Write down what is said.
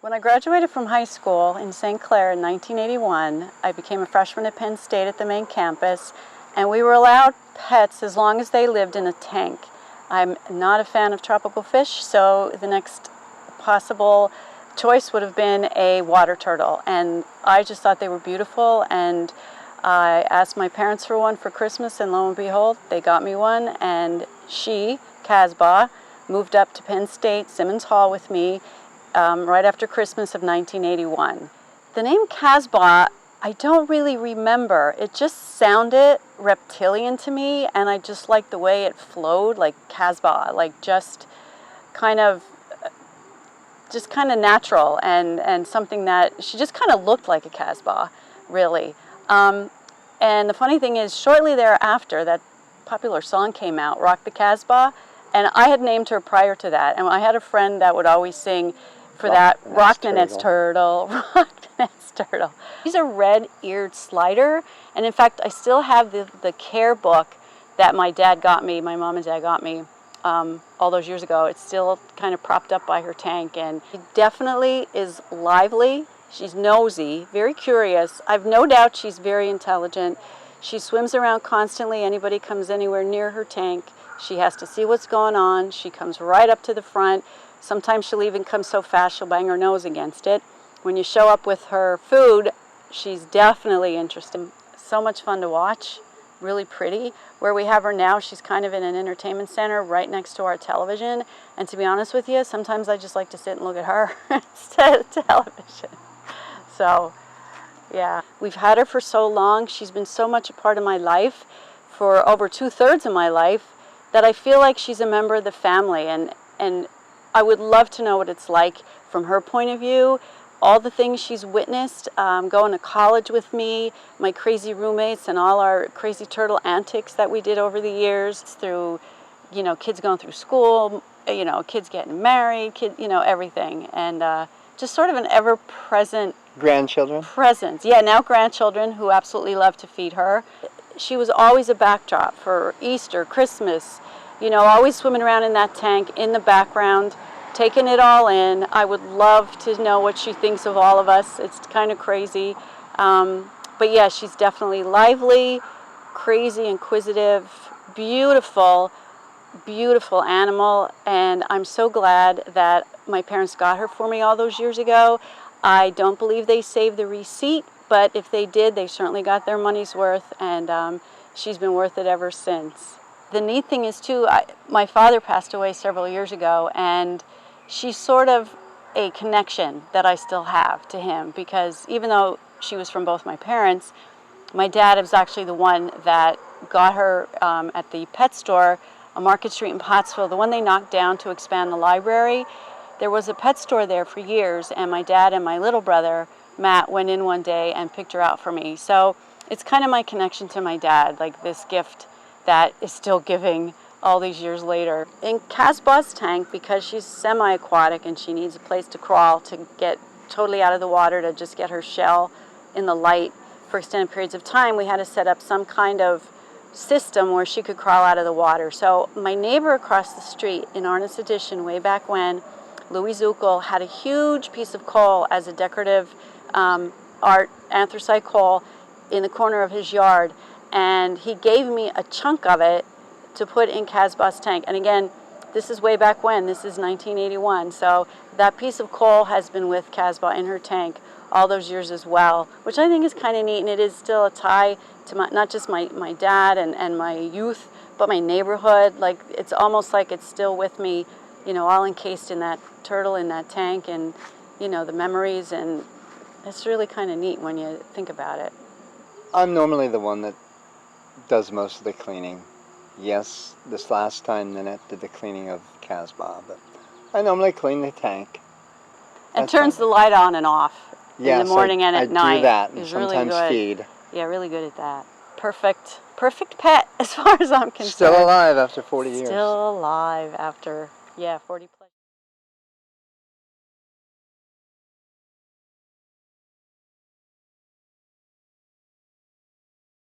When I graduated from high school in St. Clair in 1981, I became a freshman at Penn State at the main campus, and we were allowed pets as long as they lived in a tank. I'm not a fan of tropical fish, so the next possible choice would have been a water turtle, and I just thought they were beautiful, and I asked my parents for one for Christmas, and lo and behold, they got me one, and she, Kazbau, moved up to Penn State, Simmons Hall with me right after Christmas of 1981. The name Kazbau, I don't really remember. It just sounded reptilian to me, and I just liked the way it flowed, like Kazbau, like just kind of natural, and something that she just kind of looked like a Kazbau, really. And the funny thing is, shortly thereafter, that popular song came out, Rock the Kazbau, and I had named her prior to that, and I had a friend that would always sing for that, Rock Nannette's turtle, Rock Nannette's turtle. He's a red-eared slider, and in fact, I still have the care book that my dad got me, my mom and dad got me all those years ago. It's still kind of propped up by her tank, and she definitely is lively. She's nosy, very curious. I've no doubt she's very intelligent. She swims around constantly. Anybody comes anywhere near her tank, she has to see what's going on. She comes right up to the front. Sometimes she'll even come so fast she'll bang her nose against it. When you show up with her food, she's definitely interesting. So much fun to watch, really pretty. Where we have her now, she's kind of in an entertainment center right next to our television. And to be honest with you, sometimes I just like to sit and look at her instead of television. So, yeah. We've had her for so long. She's been so much a part of my life for over 2/3 of my life that I feel like she's a member of the family. And I would love to know what it's like from her point of view, all the things she's witnessed, going to college with me, my crazy roommates, and all our crazy turtle antics that we did over the years through, kids going through school, kids getting married, everything. And just sort of an ever-present grandchildren? Presence. Yeah, now grandchildren who absolutely love to feed her. She was always a backdrop for Easter, Christmas, always swimming around in that tank in the background, taking it all in. I would love to know what she thinks of all of us. It's kind of crazy. But yeah, she's definitely lively, crazy, inquisitive, beautiful, beautiful animal. And I'm so glad that my parents got her for me all those years ago. I don't believe they saved the receipt, but if they did, they certainly got their money's worth, and she's been worth it ever since. The neat thing is, too, my father passed away several years ago, and she's sort of a connection that I still have to him, because even though she was from both my parents, my dad was actually the one that got her at the pet store on Market Street in Pottsville, the one they knocked down to expand the library. There was a pet store there for years, and my dad and my little brother, Matt, went in one day and picked her out for me. So it's kind of my connection to my dad, like this gift that is still giving all these years later. In Kazbau's tank, because she's semi-aquatic and she needs a place to crawl to get totally out of the water, to just get her shell in the light for extended periods of time, we had to set up some kind of system where she could crawl out of the water. So my neighbor across the street in Arness Addition, way back when, Louis Zuckel, had a huge piece of coal as a decorative art anthracite coal in the corner of his yard, and he gave me a chunk of it to put in Kazbau's tank. And again, this is way back when. This is 1981, so that piece of coal has been with Kazbau in her tank all those years as well, which I think is kind of neat, and it is still a tie to not just my dad and my youth, but my neighborhood. Like, it's almost like it's still with me, all encased in that turtle in that tank, and the memories, and it's really kind of neat when you think about it. I'm normally the one that does most of the cleaning. Yes, this last time Nannette did the cleaning of Kazbau, but I normally clean the tank. And turns the light on and off in the morning and at night. I do that, and It's sometimes really good. feed. Yeah, really good at that. Perfect pet as far as I'm concerned. Still alive after 40 years. Still alive after, 40